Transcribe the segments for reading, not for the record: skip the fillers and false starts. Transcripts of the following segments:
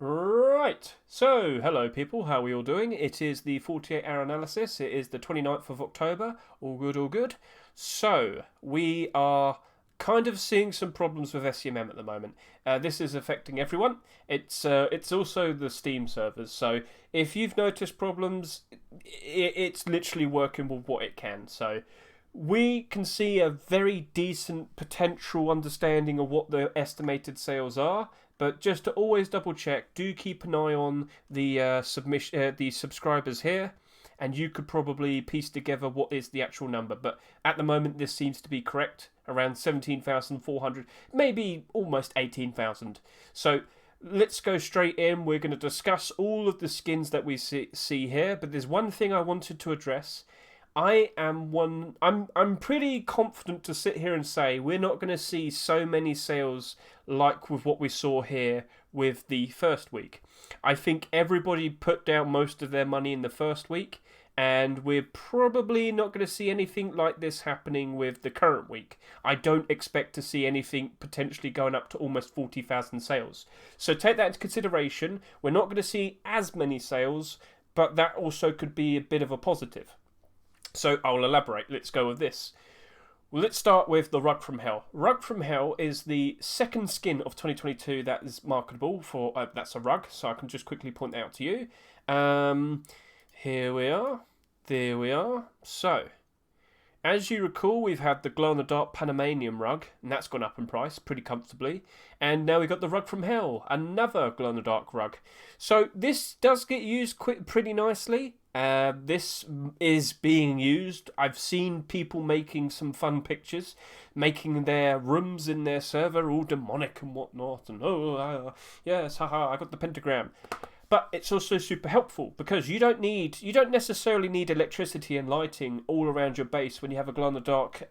Right, so hello people, how are we all doing? It is the 48-hour analysis, it is the 29th of October, all good, all good. So, we are kind of seeing some problems with SCMM at the moment. This is affecting everyone. It's also the Steam servers, so if you've noticed problems, it's literally working with what it can, so we can see a very decent potential understanding of what the estimated sales are. But just to always double check, do keep an eye on the the subscribers here, and you could probably piece together what is the actual number. But at the moment, this seems to be correct, around 17,400, maybe almost 18,000. So let's go straight in. We're going to discuss all of the skins that we see here. But there's one thing I wanted to address. I'm pretty confident to sit here and say we're not going to see so many sales like with what we saw here with the first week. I think everybody put down most of their money in the first week, and we're probably not going to see anything like this happening with the current week. I don't expect to see anything potentially going up to almost 40,000 sales. So take that into consideration. We're not going to see as many sales, but that also could be a bit of a positive. So I'll elaborate. Let's go with this. Well, let's start with the Rug from Hell. Rug from Hell is the second skin of 2022 that is marketable for. That's a rug, so I can just quickly point that out to you. Here we are. There we are. So, as you recall, we've had the glow-in-the-dark Panamanian rug, and that's gone up in price pretty comfortably. And now we've got the Rug from Hell, another glow-in-the-dark rug. So this does get used pretty nicely. This is being used. I've seen people making some fun pictures, making their rooms in their server all demonic and whatnot. And yes, haha, I got the pentagram. But it's also super helpful because you don't necessarily need electricity and lighting all around your base when you have a glow-in-the-dark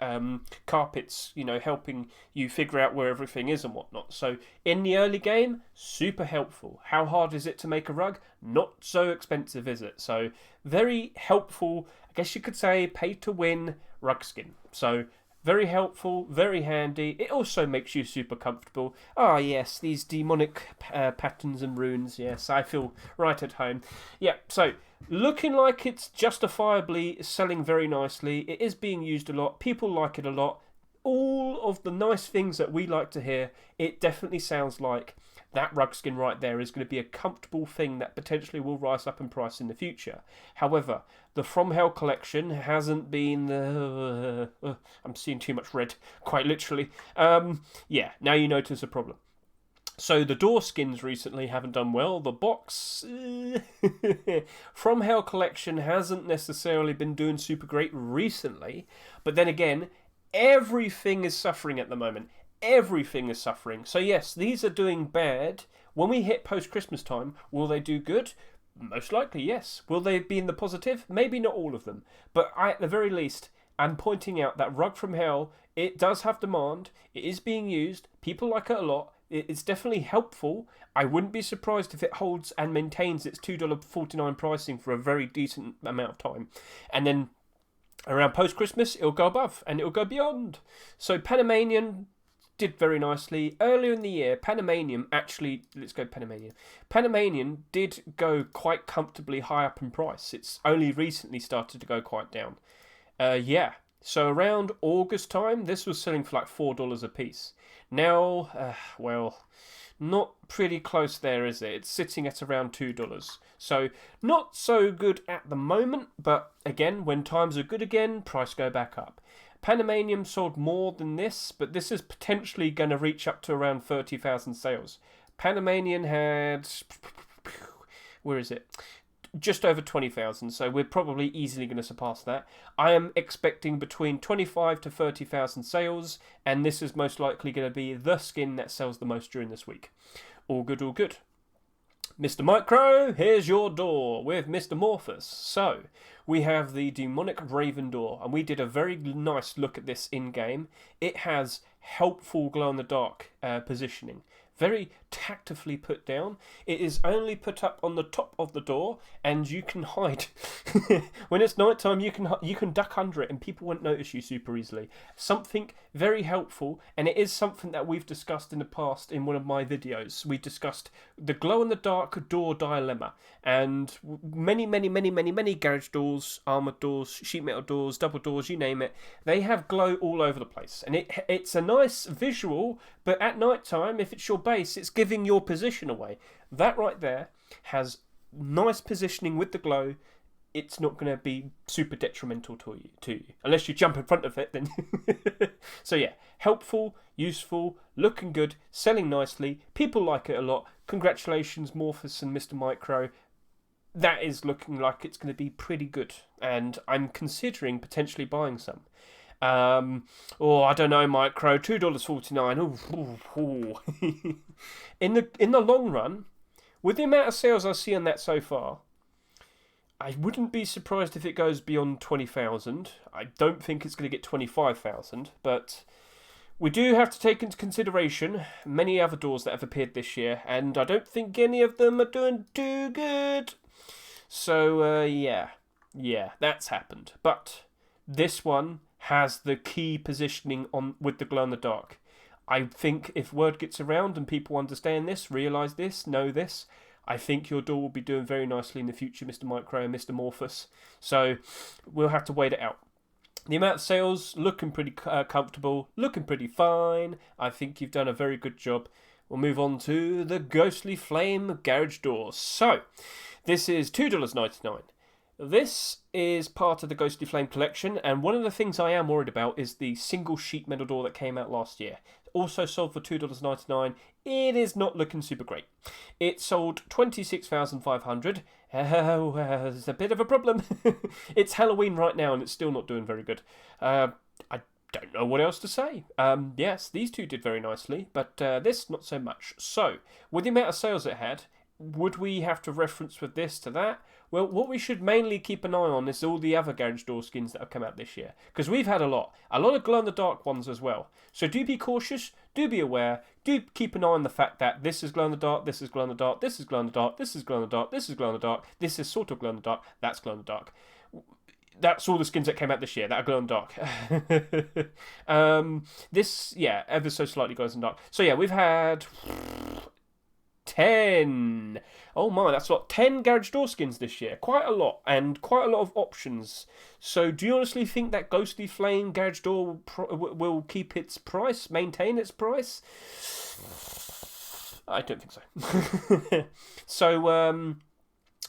carpets, helping you figure out where everything is and whatnot. So in the early game, super helpful. How hard is it to make a rug? Not so expensive, is it? So very helpful, I guess you could say, pay to win rug skin. So very helpful, very handy. It also makes you super comfortable. Ah, yes, these demonic patterns and runes. Yes, I feel right at home. Yeah, so looking like it's justifiably selling very nicely. It is being used a lot. People like it a lot. All of the nice things that we like to hear. It definitely sounds like that rug skin right there is going to be a comfortable thing that potentially will rise up in price in the future. However, the From Hell collection hasn't been I'm seeing too much red, quite literally. Yeah, now you notice a problem. So the door skins recently haven't done well. The box From Hell collection hasn't necessarily been doing super great recently. But then again, everything is suffering at the moment. Everything is suffering. So yes, these are doing bad. When we hit post-Christmas time, will they do good? Most likely, yes. Will they be in the positive? Maybe not all of them. But at the very least, I'm pointing out that Rug from Hell, it does have demand. It is being used. People like it a lot. It's definitely helpful. I wouldn't be surprised if it holds and maintains its $2.49 pricing for a very decent amount of time. And then around post-Christmas, it'll go above and it'll go beyond. So Panamanian did very nicely. Earlier in the year, Panamanian did go quite comfortably high up in price. It's only recently started to go quite down. Yeah, so around August time, this was selling for like $4 a piece. Now, well, not pretty close there, is it? It's sitting at around $2. So not so good at the moment, but again, when times are good again, price go back up. Panamanian sold more than this, but this is potentially going to reach up to around 30,000 sales. Panamanian had, where is it? Just over 20,000, so we're probably easily going to surpass that. I am expecting between 25 to 30,000 sales, and this is most likely going to be the skin that sells the most during this week. All good, all good. Mr. Micro, here's your door with Mr. Morphus. So, we have the Demonic Raven door, and we did a very nice look at this in-game. It has helpful glow-in-the-dark positioning. very tactfully put down. It is only put up on the top of the door, and you can hide. When it's night time, you can duck under it, and people won't notice you super easily. Something very helpful, and it is something that we've discussed in the past in one of my videos. We discussed the glow-in-the-dark door dilemma, and many garage doors, armoured doors, sheet metal doors, double doors, you name it, they have glow all over the place, and it's a nice visual, but at night time, if it's your base, it's giving your position away. That right there has nice positioning with the glow. It's not going to be super detrimental to you, unless you jump in front of it. Then, so yeah, helpful, useful, looking good, selling nicely. People like it a lot. Congratulations, Morphus and Mr. Micro. That is looking like it's going to be pretty good, and I'm considering potentially buying some. I don't know, Micro. $2.49. In the long run, with the amount of sales I see on that so far, I wouldn't be surprised if it goes beyond 20,000. I don't think it's going to get 25,000, but we do have to take into consideration many other doors that have appeared this year, and I don't think any of them are doing too good. So yeah, that's happened. But this one has the key positioning on with the glow in the dark. I think if word gets around and people understand this, realise this, know this, I think your door will be doing very nicely in the future, Mr. Micro and Mr. Morphus. So we'll have to wait it out. The amount of sales, looking pretty comfortable, looking pretty fine. I think you've done a very good job. We'll move on to the Ghostly Flame garage door. So, this is $2.99. This is part of the Ghostly Flame collection, and one of the things I am worried about is the single sheet metal door that came out last year. Also sold for $2.99. It is not looking super great. It sold 26,500. There's a bit of a problem. It's Halloween right now, and it's still not doing very good. I don't know what else to say. Yes, these two did very nicely, but this not so much. So, with the amount of sales it had, would we have to reference with this to that? Well, what we should mainly keep an eye on is all the other garage door skins that have come out this year. Because we've had a lot of glow-in-the-dark ones as well. So do be cautious, do be aware, do keep an eye on the fact that this is glow-in-the-dark, this is glow-in-the-dark, this is glow-in-the-dark, this is glow-in-the-dark, this is glow-in-the-dark, this is sort of glow-in-the-dark, that's glow-in-the-dark. That's all the skins that came out this year that are glow-in-the-dark. This, yeah, ever so slightly glows-in-the-dark. So yeah, we've had 10. Oh my, that's a lot. 10 garage door skins this year. Quite a lot, and quite a lot of options. So do you honestly think that Ghostly Flame garage door will keep its price, maintain its price? I don't think so. So,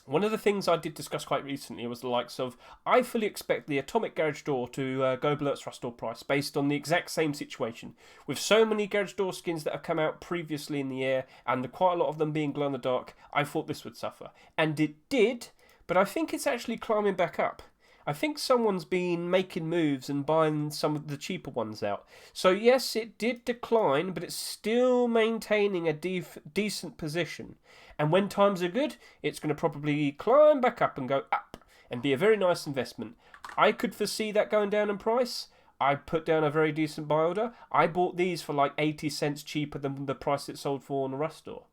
one of the things I did discuss quite recently was the likes of, I fully expect the Atomic Garage Door to go below its rush door price based on the exact same situation. With so many garage door skins that have come out previously in the year, and quite a lot of them being glow in the dark, I thought this would suffer. And it did, but I think it's actually climbing back up. I think someone's been making moves and buying some of the cheaper ones out. So yes, it did decline, but it's still maintaining a decent position. And when times are good, it's going to probably climb back up and go up and be a very nice investment. I could foresee that going down in price. I put down a very decent buy order. I bought these for like 80 cents cheaper than the price it sold for on the Rush store.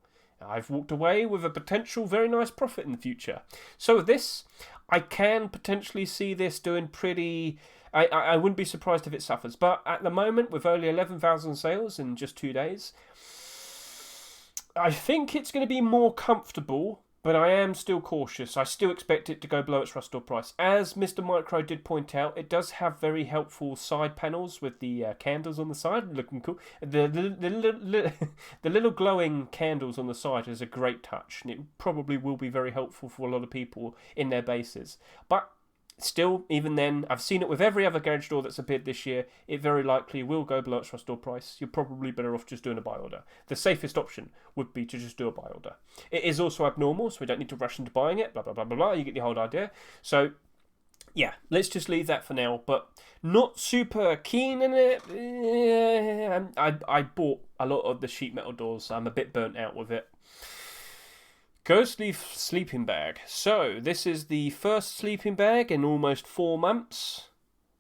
I've walked away with a potential very nice profit in the future. So with this, I can potentially see this doing pretty... I wouldn't be surprised if it suffers. But at the moment, with only 11,000 sales in just 2 days, I think it's going to be more comfortable, but I am still cautious. I still expect it to go below its rush door price. As Mr. Micro did point out, it does have very helpful side panels with the candles on the side, looking cool. The little glowing candles on the side is a great touch, and it probably will be very helpful for a lot of people in their bases. But still, even then, I've seen it with every other garage door that's appeared this year. It very likely will go below its rush door price. You're probably better off just doing a buy order. The safest option would be to just do a buy order. It is also abnormal, so we don't need to rush into buying it, blah, blah, blah, blah, blah. You get the whole idea. So, yeah, let's just leave that for now, but not super keen in it. I bought a lot of the sheet metal doors. I'm a bit burnt out with it. Ghostly sleeping bag. So, this is the first sleeping bag in almost 4 months.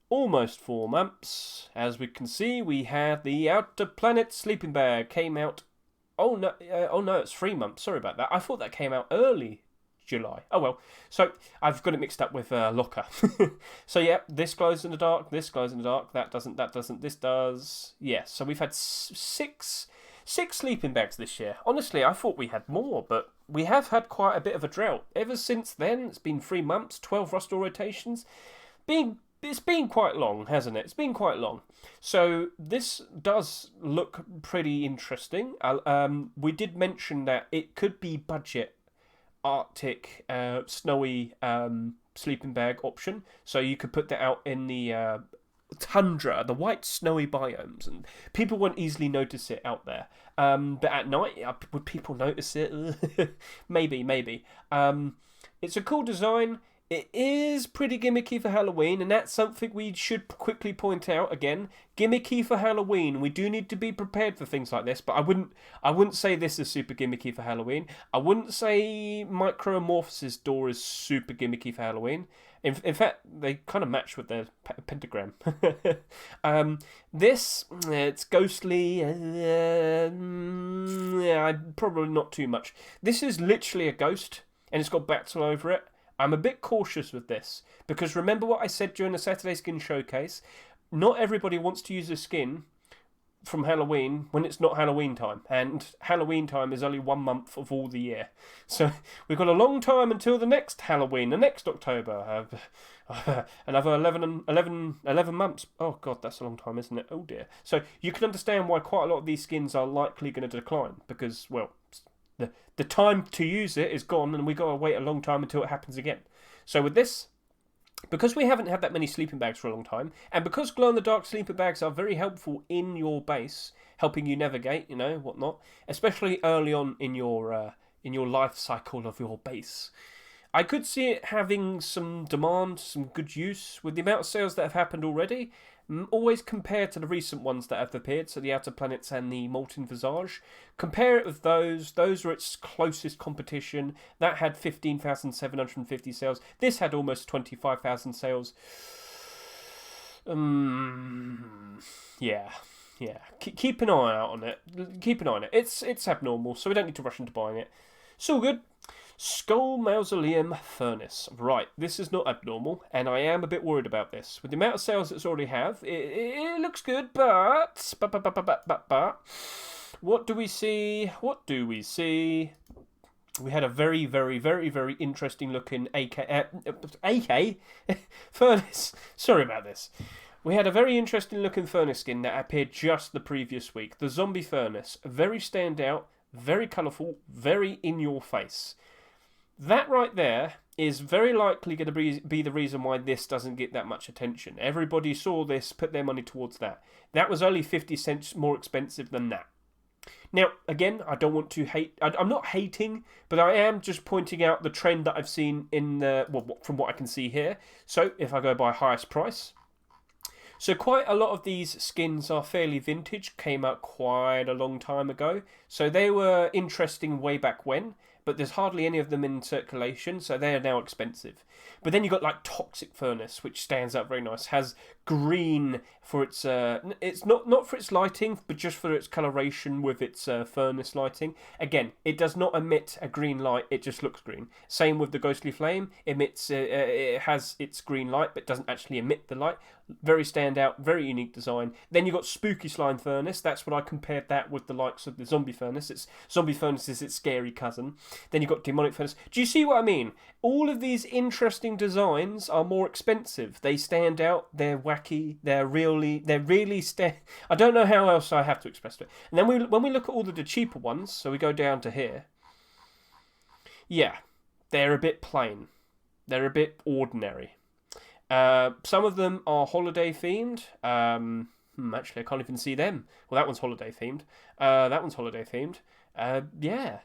Almost 4 months. As we can see, we had the Outer Planet sleeping bag. Came out Oh no, it's 3 months. Sorry about that. I thought that came out early July. Oh well. So I've got it mixed up with Locker. So yeah, this glows in the dark. This glows in the dark. That doesn't. That doesn't. This does. Yes. So we've had six sleeping bags this year. Honestly, I thought we had more, but we have had quite a bit of a drought. Ever since then, it's been 3 months, 12 Rustle rotations. It's been quite long, hasn't it? It's been quite long. So this does look pretty interesting. We did mention that it could be budget Arctic snowy sleeping bag option. So you could put that out in the tundra, the white snowy biomes, and people won't easily notice it out there. But at night, would people notice it? Maybe. It's a cool design. It is pretty gimmicky for Halloween, and that's something we should quickly point out again. Gimmicky for Halloween. We do need to be prepared for things like this, but I wouldn't say this is super gimmicky for Halloween. I wouldn't say Microamorphosis door is super gimmicky for Halloween. In fact, they kind of match with their pentagram. This, it's ghostly. Yeah, probably not too much. This is literally a ghost, and it's got bats all over it. I'm a bit cautious with this, because remember what I said during the Saturday Skin Showcase? Not everybody wants to use a skin from Halloween when it's not Halloween time, and Halloween time is only 1 month of all the year. So we've got a long time until the next Halloween, the next October. Another 11 months. Oh god, that's a long time, isn't it? Oh dear. So you can understand why quite a lot of these skins are likely going to decline, because, well, the time to use it is gone, and we've got to wait a long time until it happens again. So with this, because we haven't had that many sleeping bags for a long time, and because glow-in-the-dark sleeping bags are very helpful in your base, helping you navigate, whatnot, especially early on in your life cycle of your base, I could see it having some demand, some good use, with the amount of sales that have happened already. Always compare to the recent ones that have appeared, so the Outer Planets and the Molten Visage. Compare it with those. Those were its closest competition. That had 15,750 sales. This had almost 25,000 sales. Yeah. Keep an eye out on it. Keep an eye on it. It's abnormal, so we don't need to rush into buying it. It's all good. Skull Mausoleum Furnace. Right, this is not abnormal, and I am a bit worried about this. With the amount of sales it's already have, it looks good, but... What do we see? We had a very, very, very, very interesting looking AK Furnace. Sorry about this. We had a very interesting looking Furnace skin that appeared just the previous week. The Zombie Furnace. Very standout, very colourful, very in your face. That right there is very likely going to be the reason why this doesn't get that much attention. Everybody saw this, put their money towards that. That was only 50 cents more expensive than that. Now, again, I don't want to hate... I'm not hating, but I am just pointing out the trend that I've seen in from what I can see here. So, if I go by highest price... So quite a lot of these skins are fairly vintage, came out quite a long time ago. So they were interesting way back when, but there's hardly any of them in circulation, so they are now expensive. But then you got like Toxic Furnace, which stands out very nice, has green for its... it's not for its lighting, but just for its coloration with its furnace lighting. Again, it does not emit a green light, it just looks green. Same with the Ghostly Flame, it has its green light, but doesn't actually emit the light. Very standout, very unique design. Then you got Spooky Slime Furnace. That's what I compared that with the likes of the Zombie Furnace. Zombie Furnace is its scary cousin. Then you got Demonic Furnace. Do you see what I mean? All of these interesting designs are more expensive. They stand out. They're wacky. They're really. I don't know how else I have to express it. And then when we look at all of the cheaper ones, so we go down to here. Yeah, they're a bit plain. They're a bit ordinary. Some of them are holiday themed. Actually, I can't even see them. Well, that one's holiday themed. That one's holiday themed. Yeah.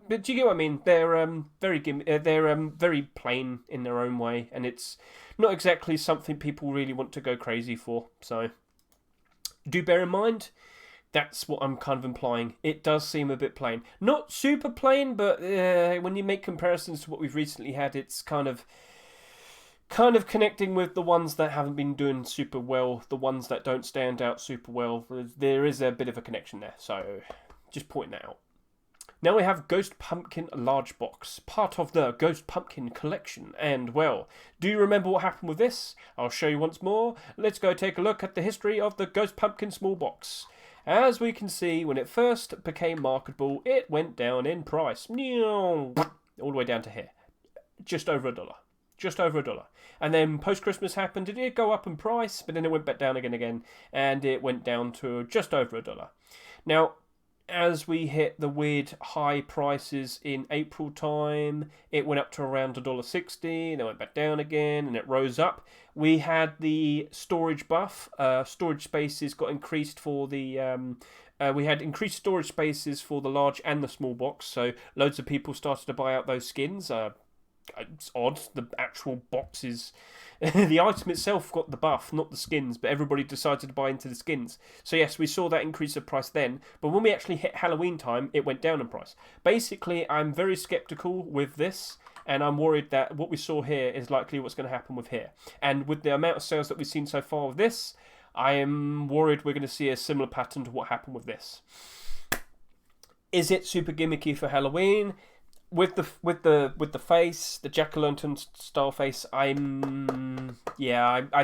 But do you get what I mean? They're very plain in their own way, and it's not exactly something people really want to go crazy for. So, do bear in mind. That's what I'm kind of implying. It does seem a bit plain. Not super plain, but when you make comparisons to what we've recently had, it's kind of connecting with the ones that haven't been doing super well, the ones that don't stand out super well. There is a bit of a connection there, so just pointing that out. Now we have Ghost Pumpkin Large Box, part of the Ghost Pumpkin collection. And, well, do you remember what happened with this? I'll show you once more. Let's go take a look at the history of the Ghost Pumpkin Small Box. As we can see, when it first became marketable, it went down in price. All the way down to here. Just over $1. Just over $1. And then post-Christmas happened, it did go up in price, but then it went back down again, and it went down to just over $1. Now, as we hit the weird high prices in April time, it went up to around $1.60, then went back down again, and it rose up. We had the storage buff. Storage spaces got increased for the... we had increased storage spaces for the large and the small box, so loads of people started to buy out those skins. It's odd, the actual boxes, the item itself got the buff, not the skins, but everybody decided to buy into the skins. So yes, we saw that increase of price then, but when we actually hit Halloween time, it went down in price. Basically, I'm very skeptical with this, and I'm worried that what we saw here is likely what's going to happen with here. And with the amount of sales that we've seen so far with this, I am worried we're going to see a similar pattern to what happened with this. Is it super gimmicky for Halloween? With the face, the jack-o'-lantern style face, I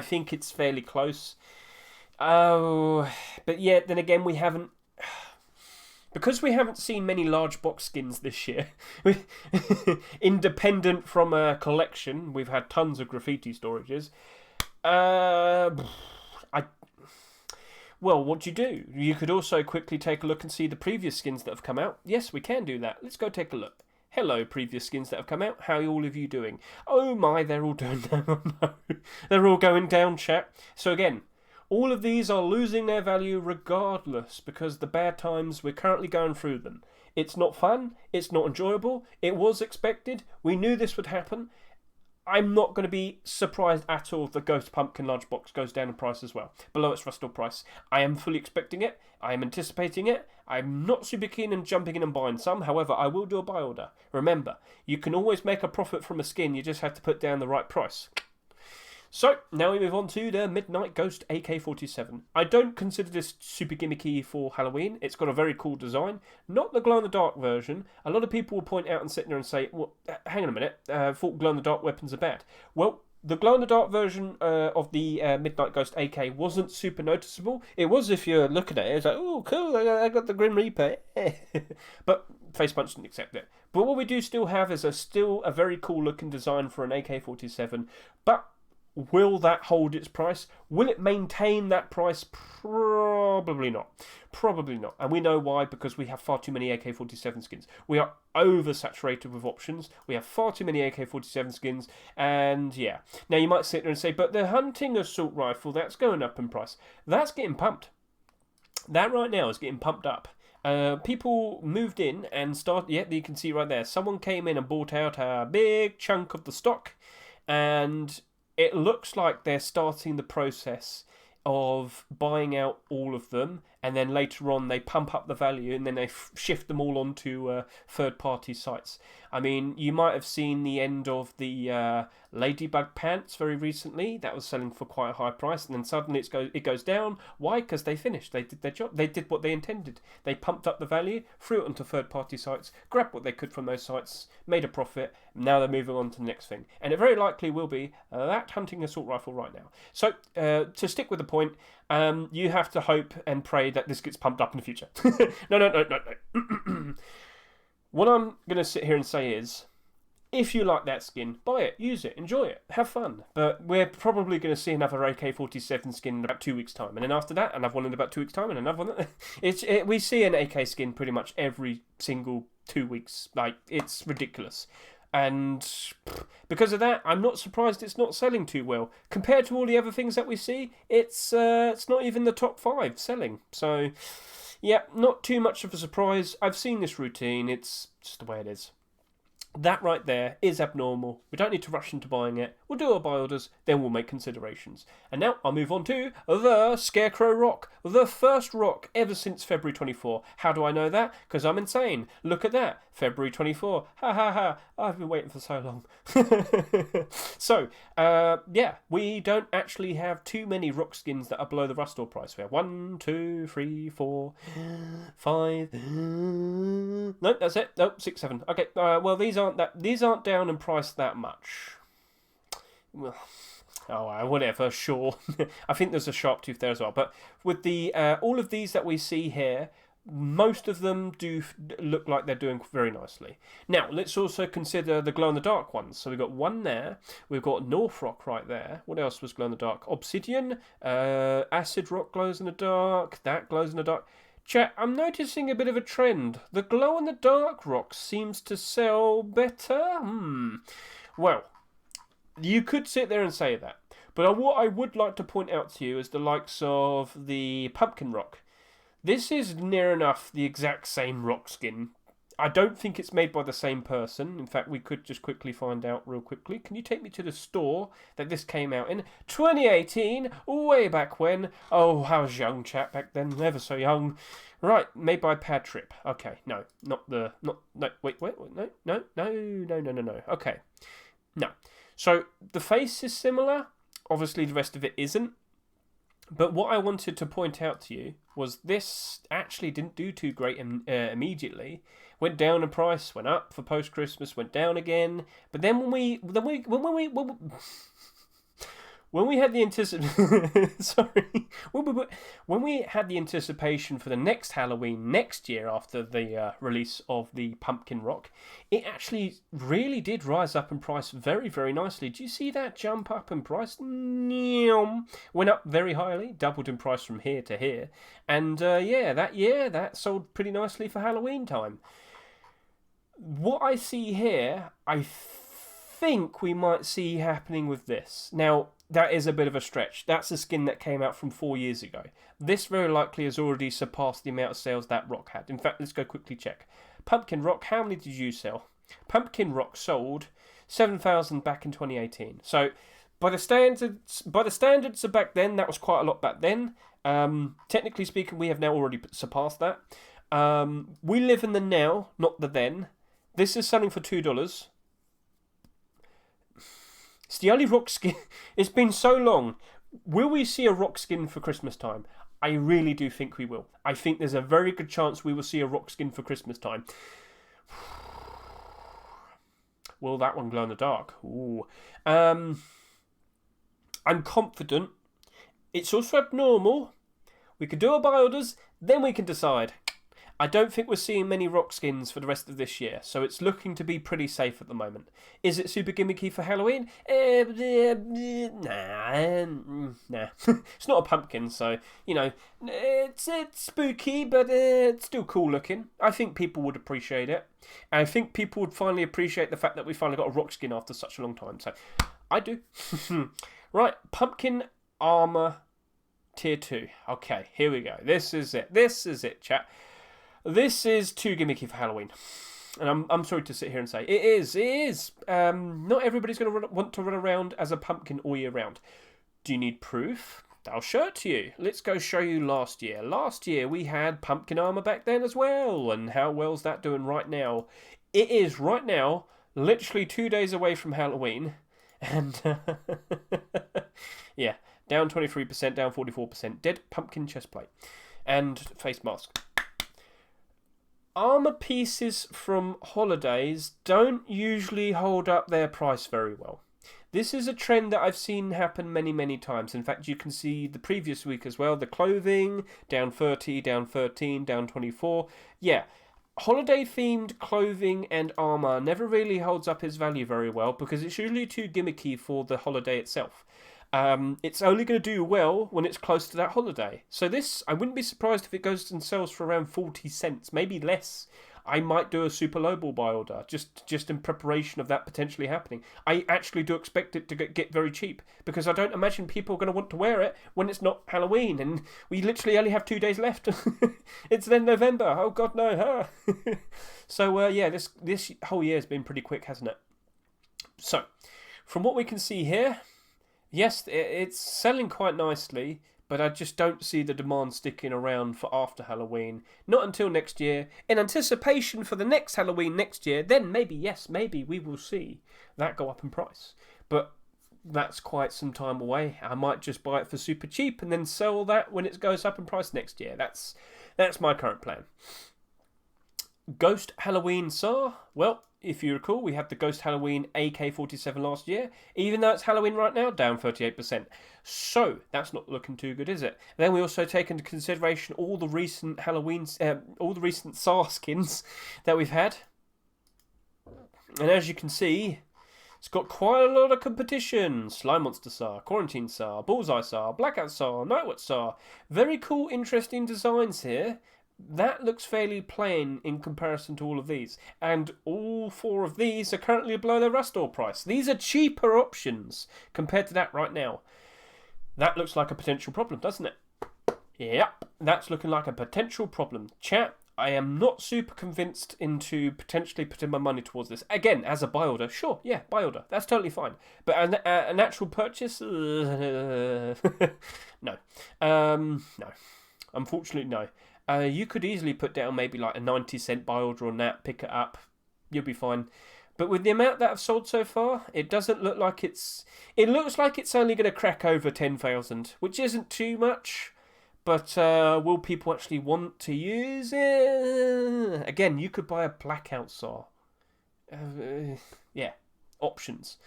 think it's fairly close. Oh, but yeah, then again, we haven't, because we haven't seen many large box skins this year. Independent from a collection, we've had tons of graffiti storages. Well, what do? You could also quickly take a look and see the previous skins that have come out. Yes, we can do that. Let's go take a look. Hello, previous skins that have come out. How are all of you doing? Oh my, they're all doing down. No, they're all going down, chat. So again, all of these are losing their value regardless, because the bad times, we're currently going through them. It's not fun. It's not enjoyable. It was expected. We knew this would happen. I'm not going to be surprised at all if the Ghost Pumpkin Large Box goes down in price as well, below its rustable price. I am fully expecting it. I am anticipating it. I'm not super keen on jumping in and buying some. However, I will do a buy order. Remember, you can always make a profit from a skin. You just have to put down the right price. So, now we move on to the Midnight Ghost AK-47. I don't consider this super gimmicky for Halloween. It's got a very cool design. Not the glow-in-the-dark version. A lot of people will point out and sit there and say, well, hang on a minute, I thought glow-in-the-dark weapons are bad. Well, the glow-in-the-dark version of the Midnight Ghost AK wasn't super noticeable. It was if you're looking at it, it's like, oh, cool, I got the Grim Reaper. But Facepunch didn't accept it. But what we do still have is still a very cool-looking design for an AK-47, but will that hold its price? Will it maintain that price? Probably not. Probably not. And we know why, because we have far too many AK-47 skins. We are oversaturated with options. We have far too many AK-47 skins, and yeah. Now you might sit there and say, but the hunting assault rifle, that's going up in price. That's getting pumped. That right now is getting pumped up. People moved in and started, yeah, you can see right there. Someone came in and bought out a big chunk of the stock, and it looks like they're starting the process of buying out all of them, and then later on they pump up the value and then they shift them all onto third-party sites. I mean, you might have seen the end of the Ladybug pants very recently. That was selling for quite a high price, and then suddenly it goes down. Why? Because they finished. They did their job. They did what they intended. They pumped up the value, threw it onto third-party sites, grabbed what they could from those sites, made a profit. Now they're moving on to the next thing. And it very likely will be that hunting assault rifle right now. So, to stick with the point, you have to hope and pray that this gets pumped up in the future. No. What I'm going to sit here and say is, if you like that skin, buy it, use it, enjoy it, have fun. But we're probably going to see another AK-47 skin in about 2 weeks' time. And then after that, another one in about 2 weeks' time, and another one. We see an AK skin pretty much every single 2 weeks. Like, it's ridiculous. And because of that, I'm not surprised it's not selling too well. Compared to all the other things that we see, it's not even the top 5 selling. So, yeah, not too much of a surprise. I've seen this routine. It's just the way it is. That right there is abnormal. We don't need to rush into buying it. We'll do our buy orders, then we'll make considerations. And now I'll move on to the Scarecrow Rock. The first rock ever since February 24. How do I know that? Because I'm insane. Look at that. February 24. Ha ha ha. I've been waiting for so long. So, yeah, we don't actually have too many rock skins that are below the Rust Store price. We have 1, 2, 3, 4, 5. No, that's it. No, 6, 7. Okay. Well, these aren't down in price that much. Well, oh, whatever. Sure. I think there's a sharp tooth there as well. But with the all of these that we see here, most of them do look like they're doing very nicely. Now, let's also consider the glow-in-the-dark ones. So we've got one there. We've got North Rock right there. What else was glow-in-the-dark? Obsidian. Acid Rock glows in the dark. That glows in the dark. Chat, I'm noticing a bit of a trend. The glow-in-the-dark rock seems to sell better. Well, you could sit there and say that. But what I would like to point out to you is the likes of the pumpkin rock. This is near enough the exact same rock skin. I don't think it's made by the same person. In fact, we could just quickly find out real quickly. Can you take me to the store that this came out in? 2018, way back when. Oh, I was young chap back then, never so young. Right, made by Pad Trip. Okay, no, wait, no. Okay, no. So the face is similar. Obviously, the rest of it isn't. But what I wanted to point out to you was this actually didn't do too great immediately. Went down in price, went up for post Christmas, went down again. But then when we had the when we had the anticipation for the next Halloween next year after the release of the Pumpkin Rock, it actually really did rise up in price very, very nicely. Do you see that jump up in price? Went up very highly, doubled in price from here to here, and that sold pretty nicely for Halloween time. What I see here, I think we might see happening with this. Now, that is a bit of a stretch. That's a skin that came out from 4 years ago. This very likely has already surpassed the amount of sales that rock had. In fact, let's go quickly check. Pumpkin Rock, how many did you sell? Pumpkin Rock sold 7,000 back in 2018. So, by the standards of back then, that was quite a lot back then. Technically speaking, we have now already surpassed that. We live in the now, not the then. This is selling for $2. It's the only rock skin. It's been so long. Will we see a rock skin for Christmas time? I really do think we will. I think there's a very good chance we will see a rock skin for Christmas time. Will that one glow in the dark? Ooh. I'm confident. It's also abnormal. We could do our buy orders, then we can decide. I don't think we're seeing many rock skins for the rest of this year, so it's looking to be pretty safe at the moment. Is it super gimmicky for Halloween? Nah. It's not a pumpkin, so, it's spooky, but it's still cool looking. I think people would appreciate it. And I think people would finally appreciate the fact that we finally got a rock skin after such a long time. So, I do. Right, pumpkin armor tier 2. Okay, here we go. This is it, chat. This is too gimmicky for Halloween. And I'm sorry to sit here and say, it is. Not everybody's going to want to run around as a pumpkin all year round. Do you need proof? I'll show it to you. Let's go show you last year. Last year we had pumpkin armor back then as well. And how well's that doing right now? It is right now, literally 2 days away from Halloween. And, yeah, down 23%, down 44%. Dead pumpkin chestplate. And face mask. Armor pieces from holidays don't usually hold up their price very well. This is a trend that I've seen happen many, many times. In fact, you can see the previous week as well. The clothing, down 30, down 13, down 24. Yeah, holiday-themed clothing and armor never really holds up its value very well because it's usually too gimmicky for the holiday itself. It's only going to do well when it's close to that holiday. So this, I wouldn't be surprised if it goes and sells for around 40 cents, maybe less. I might do a super lowball buy order just in preparation of that potentially happening. I actually do expect it to get very cheap because I don't imagine people are going to want to wear it when it's not Halloween and we literally only have 2 days left. It's then November. Oh God, no! So yeah, this whole year has been pretty quick, hasn't it? So, from what we can see here, yes, it's selling quite nicely. But I just don't see the demand sticking around for after Halloween. Not until next year. In anticipation for the next Halloween next year, then maybe we will see that go up in price. But that's quite some time away. I might just buy it for super cheap and then sell that when it goes up in price next year. That's my current plan. Ghost Halloween SAR. Well, if you recall, we had the Ghost Halloween AK-47 last year. Even though it's Halloween right now, down 38%. So, that's not looking too good, is it? Then we also take into consideration all the recent SAR skins that we've had. And as you can see, it's got quite a lot of competition. Slime Monster SAR, Quarantine SAR, Bullseye SAR, Blackout SAR, Nightwatch SAR. Very cool, interesting designs here. That looks fairly plain in comparison to all of these. And all 4 of these are currently below their restore price. These are cheaper options compared to that right now. That looks like a potential problem, doesn't it? Yep, that's looking like a potential problem. Chat, I am not super convinced into potentially putting my money towards this. Again, as a buy order, sure, yeah, buy order. That's totally fine. But an actual purchase? No. No. Unfortunately, no. You could easily put down maybe like a 90-cent buy order on that, pick it up, you'll be fine. But with the amount that I've sold so far, it doesn't look like it's... It looks like it's only going to crack over 10,000, which isn't too much. But will people actually want to use it? Again, you could buy a Blackout SAR. Yeah, options.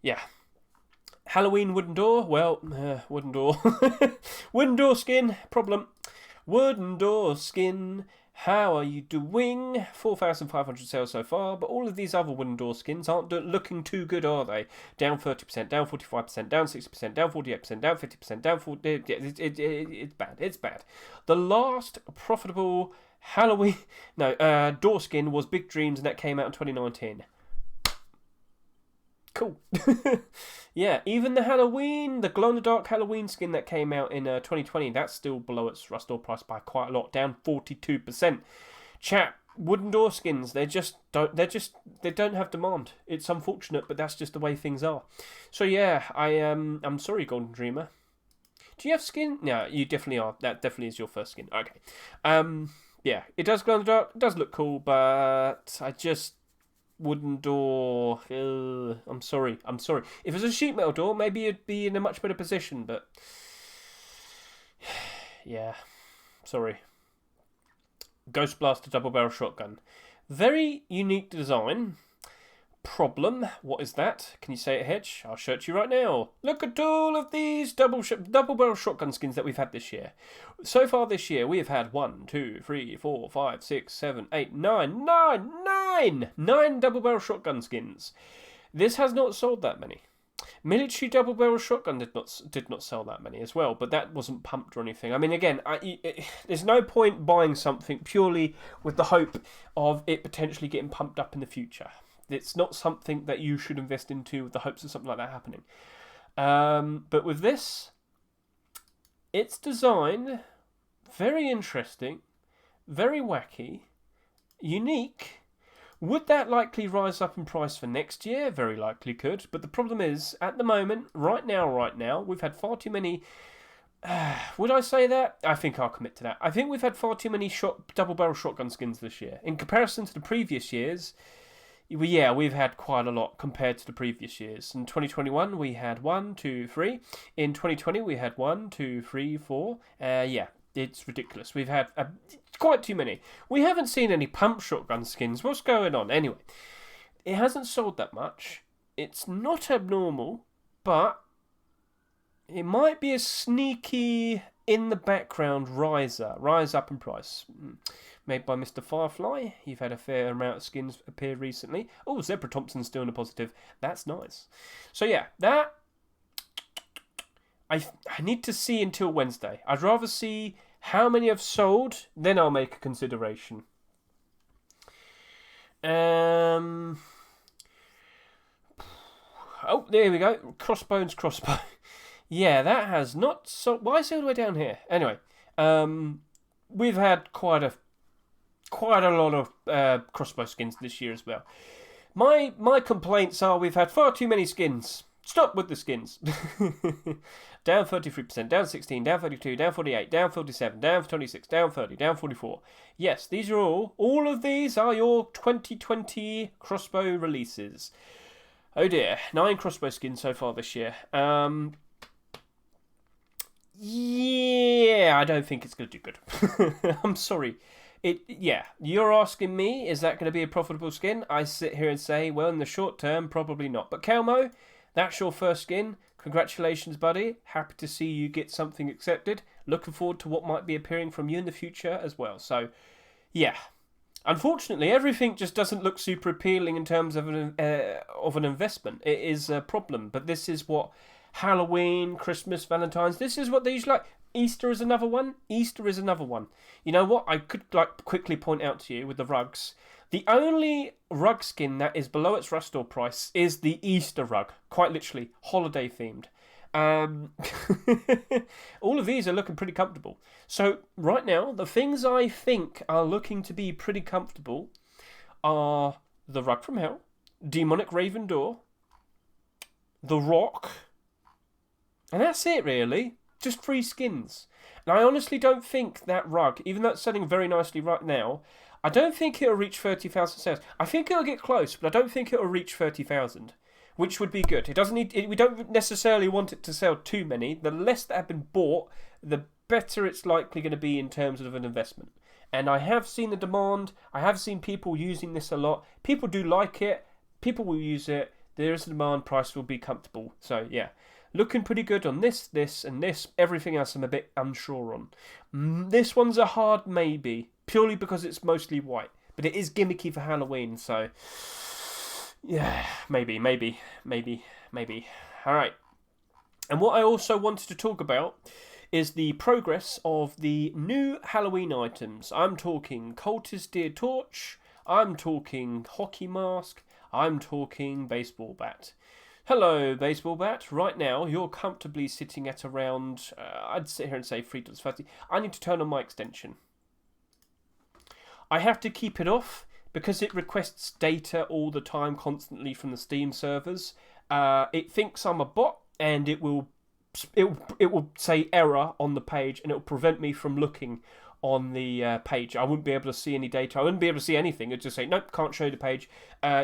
Yeah. Halloween wooden door, well, wooden door. Wooden door skin, problem. Wooden door skin, how are you doing? 4,500 sales so far, but all of these other wooden door skins aren't looking too good, are they? Down 30%, down 45%, down 60%, down 48%, down 50%, down 40%. It's bad. It's bad. The last profitable Halloween door skin was Big Dreams, and that came out in 2019. Cool. Yeah, even the glow-in-the-dark Halloween skin that came out in 2020, that's still below its restore price by quite a lot, down 42%. Chat, wooden door skins, they don't have demand. It's unfortunate, but that's just the way things are. So yeah, I'm sorry, Golden Dreamer. Do you have skin? No, you definitely are. That definitely is your first skin. Okay. Yeah, it does glow in the dark. It does look cool, but I just... Wooden door. I'm sorry. If it was a sheet metal door, maybe you'd be in a much better position, but yeah, sorry. Ghost Blaster double barrel shotgun. Very unique design. Problem. What is that? Can you say it, Hedge? I'll show it to you right now. Look at all of these double barrel shotgun skins that we've had this year. So far this year, we have had 1, 2, 3, 4, 5, 6, 7, 8, 9 double barrel shotgun skins. This has not sold that many. Military double barrel shotgun did not sell that many as well, but that wasn't pumped or anything. I mean, again, there's no point buying something purely with the hope of it potentially getting pumped up in the future. It's not something that you should invest into with the hopes of something like that happening. But with this, its design, very interesting, very wacky, unique. Would that likely rise up in price for next year? Very likely could. But the problem is, at the moment, right now, we've had far too many... would I say that? I think I'll commit to that. I think we've had far too many double barrel shotgun skins this year. In comparison to the previous years... Yeah, we've had quite a lot compared to the previous years. In 2021, we had 1, 2, 3. In 2020, we had 1, 2, 3, 4. Yeah, it's ridiculous. We've had quite too many. We haven't seen any pump shotgun skins. What's going on? Anyway, it hasn't sold that much. It's not abnormal, but it might be a sneaky, in the background, rise up in price. Made by Mr. Firefly. You've had a fair amount of skins appear recently. Oh, Zebra Thompson's still in a positive. That's nice. So yeah, that... I need to see until Wednesday. I'd rather see how many I've sold, then I'll make a consideration. Oh, there we go. Crossbones Crossbow. Yeah, that has not so. Why is it all the way down here? Anyway, we've had quite a lot of crossbow skins this year as well. My complaints are we've had far too many skins. Stop with the skins. Down 33%, down 16, down 32, down 48, down 47, down 26, down 30, down 44. Yes, these are all of these are your 2020 crossbow releases. Oh dear, 9 crossbow skins so far this year. Yeah, I don't think it's going to do good. I'm sorry. You're asking me, is that going to be a profitable skin? I sit here and say, well, in the short term, probably not. But Kelmo, that's your first skin. Congratulations, buddy. Happy to see you get something accepted. Looking forward to what might be appearing from you in the future as well. So, yeah. Unfortunately, everything just doesn't look super appealing in terms of an investment. It is a problem. But this is what Halloween, Christmas, Valentine's, this is what they usually like. Easter is another one. Easter is another one. You know what? I could quickly point out to you with the rugs. The only rug skin that is below its restore price is the Easter rug. Quite literally, holiday themed. All of these are looking pretty comfortable. So right now, the things I think are looking to be pretty comfortable are the Rug from Hell, Demonic Raven Door, the Rock, and that's it really. Just 3 skins. And I honestly don't think that rug, even though it's selling very nicely right now, I don't think it'll reach 30,000 sales. I think it'll get close, but I don't think it'll reach 30,000, which would be good. It doesn't need. We don't necessarily want it to sell too many. The less that have been bought, the better it's likely going to be in terms of an investment. And I have seen the demand. I have seen people using this a lot. People do like it. People will use it. There is a demand. Price will be comfortable. So yeah. Looking pretty good on this, and this. Everything else I'm a bit unsure on. This one's a hard maybe, purely because it's mostly white. But it is gimmicky for Halloween, so... yeah, maybe. Alright. And what I also wanted to talk about is the progress of the new Halloween items. I'm talking Cultist Deer Torch, I'm talking Hockey Mask, I'm talking Baseball Bat. Hello, Baseball Bat. Right now, you're comfortably sitting at around, I'd sit here and say $3.50. I need to turn on my extension. I have to keep it off because it requests data all the time, constantly from the Steam servers. It thinks I'm a bot, and it will say error on the page, and it will prevent me from looking on the page. I wouldn't be able to see any data. I wouldn't be able to see anything. It'd just say, nope, can't show the page.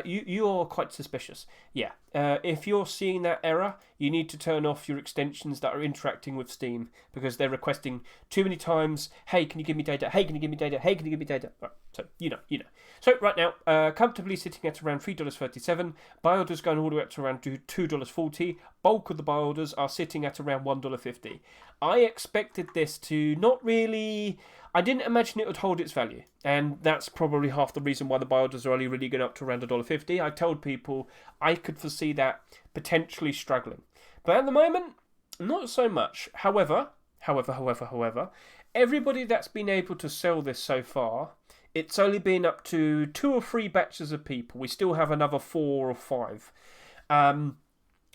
You're quite suspicious. Yeah. If you're seeing that error, you need to turn off your extensions that are interacting with Steam because they're requesting too many times, hey, can you give me data? Hey, can you give me data? Hey, can you give me data? Right, so, you know. So, right now, comfortably sitting at around $3.37. Buy orders going all the way up to around $2.40. Bulk of the buy orders are sitting at around $1.50. I expected this to not really... I didn't imagine it would hold its value, and that's probably half the reason why the buy orders are only really going up to around $1.50. I told people I could foresee that potentially struggling. But at the moment, not so much. However, everybody that's been able to sell this so far, it's only been up to 2 or 3 batches of people. We still have another 4 or 5.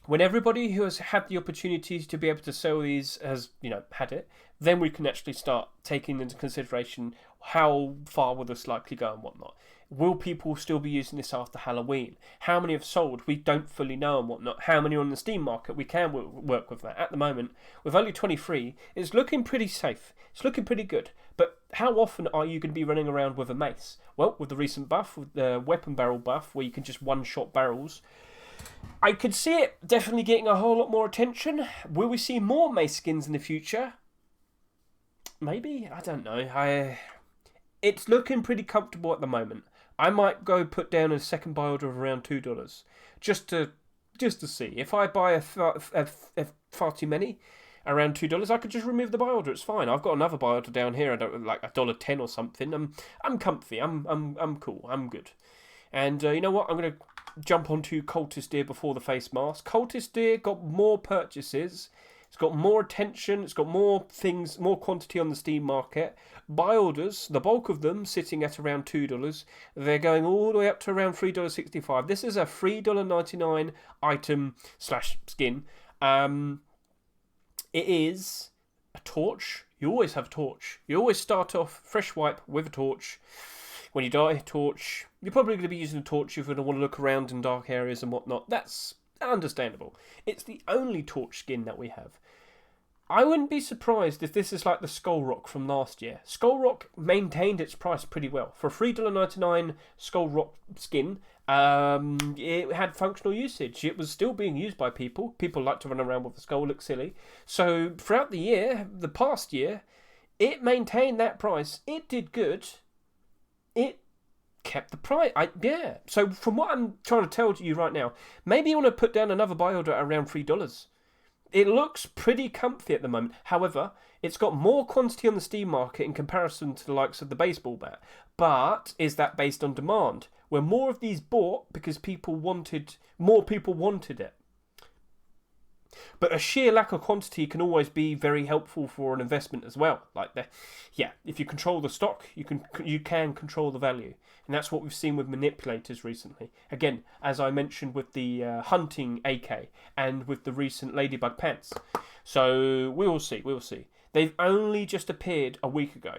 When everybody who has had the opportunities to be able to sell these has, had it, then we can actually start taking into consideration how far will this likely go and whatnot. Will people still be using this after Halloween? How many have sold? We don't fully know and whatnot. How many are on the Steam market? We can work with that. At the moment, with only 23, it's looking pretty safe. It's looking pretty good. But how often are you going to be running around with a mace? Well, with the recent buff, with the weapon barrel buff, where you can just one-shot barrels, I could see it definitely getting a whole lot more attention. Will we see more mace skins in the future? Maybe? I don't know. It's looking pretty comfortable at the moment. I might go put down a second buy order of around $2 just to see. If I buy far too many, around $2, I could just remove the buy order. It's fine. I've got another buy order down here. I don't like $1.10 or something. I'm comfy. I'm cool. I'm good. And you know what? I'm gonna jump onto Cultist Deer before the face mask. Cultist Deer got more purchases It's got more attention. It's got more things, more quantity on the Steam market. Buy orders, the bulk of them sitting at around $2. They're going all the way up to around $3.65. This is a $3.99 item slash skin. It is a torch. You always have a torch. You always start off fresh wipe with a torch. When you die, torch. You're probably going to be using a torch if you're going to want to look around in dark areas and whatnot. That's understandable. It's the only torch skin that we have. I wouldn't be surprised if this is like the Skull Rock from last year. Skull Rock maintained its price pretty well. For a $3.99 Skull Rock skin, it had functional usage. It was still being used by people. People like to run around with the skull, look silly. So throughout the year, the past year, it maintained that price. It did good. It kept the price. Yeah. So from what I'm trying to tell you right now, maybe you want to put down another buy order at around $3. It looks pretty comfy at the moment. However, it's got more quantity on the Steam market in comparison to the likes of the baseball bat. But is that based on demand? Where more of these bought because more people wanted it. But a sheer lack of quantity can always be very helpful for an investment as well. If you control the stock, you can control the value. And that's what we've seen with manipulators recently. Again, as I mentioned with the hunting AK and with the recent ladybug pants. So we will see. They've only just appeared a week ago.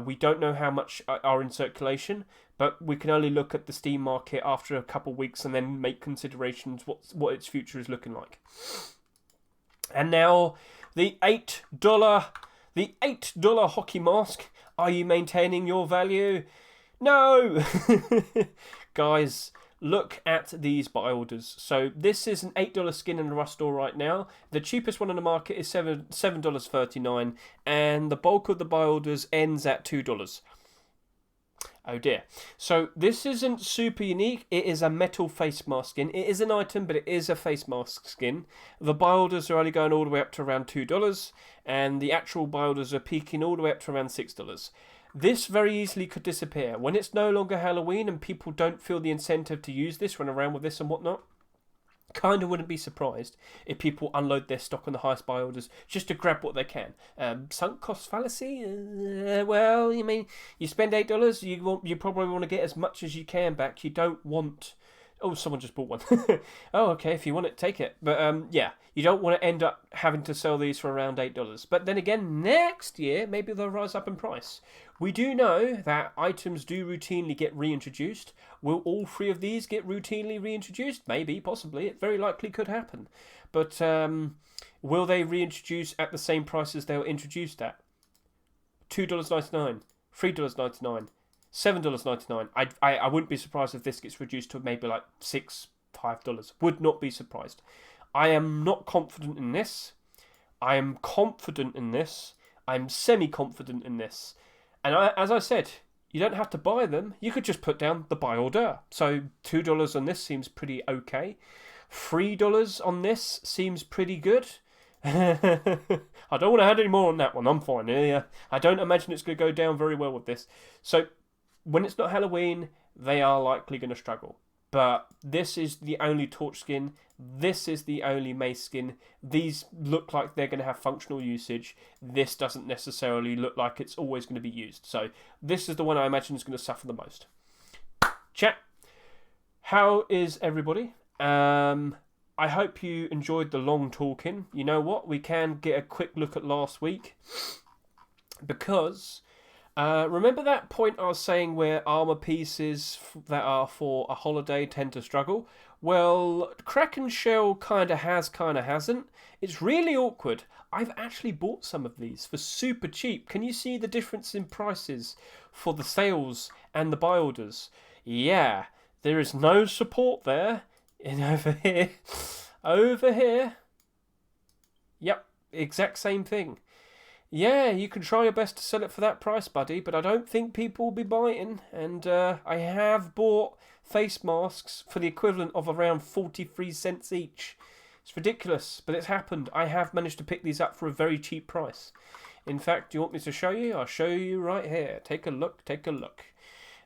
We don't know how much are in circulation, but we can only look at the Steam market after a couple of weeks and then make considerations what its future is looking like. And now the $8 hockey mask. Are you maintaining your value? No! Guys, look at these buy orders. So this is an $8 skin in the Rust store right now. The cheapest one on the market is $7.39, and the bulk of the buy orders ends at $2. Oh dear. So this isn't super unique. It is a metal face mask skin. It is an item, but it is a face mask skin. The buy orders are only going all the way up to around $2, and the actual buy orders are peaking all the way up to around $6. This very easily could disappear. When it's no longer Halloween and people don't feel the incentive to use this, run around with this and whatnot, kind of wouldn't be surprised if people unload their stock on the highest buy orders just to grab what they can. Sunk cost fallacy? Well, you mean you spend $8, you probably want to get as much as you can back. You don't want... Oh, someone just bought one. Oh, okay, if you want it, take it. But you don't want to end up having to sell these for around $8. But then again, next year, maybe they'll rise up in price. We do know that items do routinely get reintroduced. Will all three of these get routinely reintroduced? Maybe, possibly. It very likely could happen. But will they reintroduce at the same price as they were introduced at? $2.99, $3.99. $7.99. I wouldn't be surprised if this gets reduced to maybe like $6, $5. Would not be surprised. I am not confident in this. I am confident in this. I'm semi-confident in this. And as I said, you don't have to buy them. You could just put down the buy order. So $2 on this seems pretty okay. $3 on this seems pretty good. I don't want to add any more on that one. I'm fine. Yeah. I don't imagine it's going to go down very well with this. So when it's not Halloween, they are likely going to struggle. But this is the only torch skin. This is the only mace skin. These look like they're going to have functional usage. This doesn't necessarily look like it's always going to be used. So this is the one I imagine is going to suffer the most. Chat, how is everybody? I hope you enjoyed the long talking. You know what? We can get a quick look at last week. Because... remember that point I was saying where armour pieces that are for a holiday tend to struggle? Well, Kraken Shell kind of has, kind of hasn't. It's really awkward. I've actually bought some of these for super cheap. Can you see the difference in prices for the sales and the buy orders? Yeah, there is no support there. And over here. Over here. Yep, exact same thing. Yeah, you can try your best to sell it for that price, buddy, but I don't think people will be biting. And I have bought face masks for the equivalent of around 43 cents each. It's ridiculous, but it's happened. I have managed to pick these up for a very cheap price. In fact, do you want me to show you? I'll show you right here. Take a look, take a look.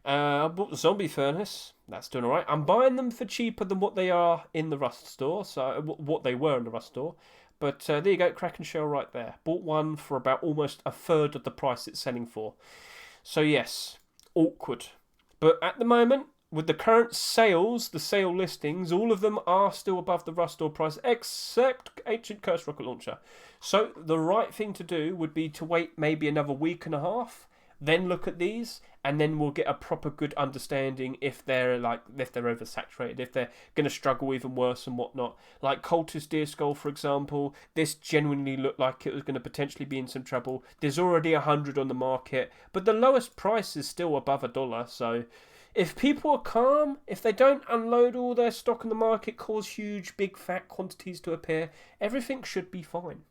I bought the zombie furnace. That's doing alright. I'm buying them for cheaper than what they are in the Rust store. So what they were in the Rust store. But there you go, Kraken shell right there. Bought one for about almost a third of the price it's selling for. So yes, awkward. But at the moment, with the current sales, the sale listings, all of them are still above the Rust store price, except Ancient Curse Rocket Launcher. So the right thing to do would be to wait maybe another week and a half, then look at these, and then we'll get a proper good understanding if they're oversaturated, if they're going to struggle even worse and whatnot. Like Cultist Deer Skull, for example, this genuinely looked like it was going to potentially be in some trouble. There's already 100 on the market, but the lowest price is still above $1. So if people are calm, if they don't unload all their stock in the market, cause huge, big, fat quantities to appear, everything should be fine.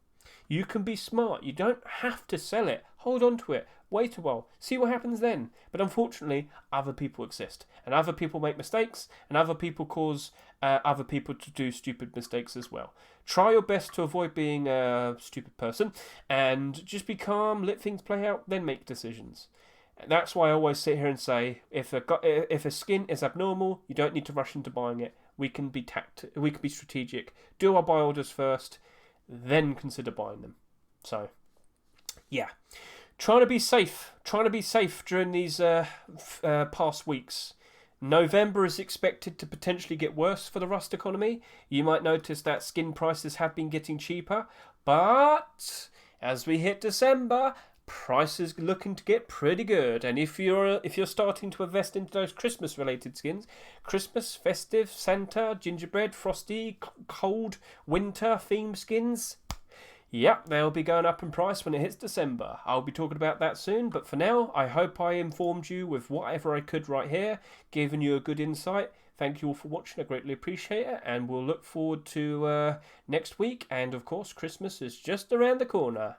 You can be smart. You don't have to sell it. Hold on to it. Wait a while. See what happens then. But unfortunately, other people exist. And other people make mistakes. And other people cause other people to do stupid mistakes as well. Try your best to avoid being a stupid person. And just be calm. Let things play out. Then make decisions. That's why I always sit here and say, if a skin is abnormal, you don't need to rush into buying it. We can be strategic. Do our buy orders first, then consider buying them. So, yeah, trying to be safe during these past weeks. November is expected to potentially get worse for the Rust economy. You might notice that skin prices have been getting cheaper, but as we hit December, prices looking to get pretty good. And if you're starting to invest into those Christmas related skins, Christmas, festive, Santa, gingerbread, frosty, cold, winter theme skins, yep, they'll be going up in price when it hits December. I'll be talking about that soon, but for now, I hope I informed you with whatever I could right here, giving you a good insight. Thank you all for watching. I greatly appreciate it, and we'll look forward to next week. And of course, Christmas is just around the corner.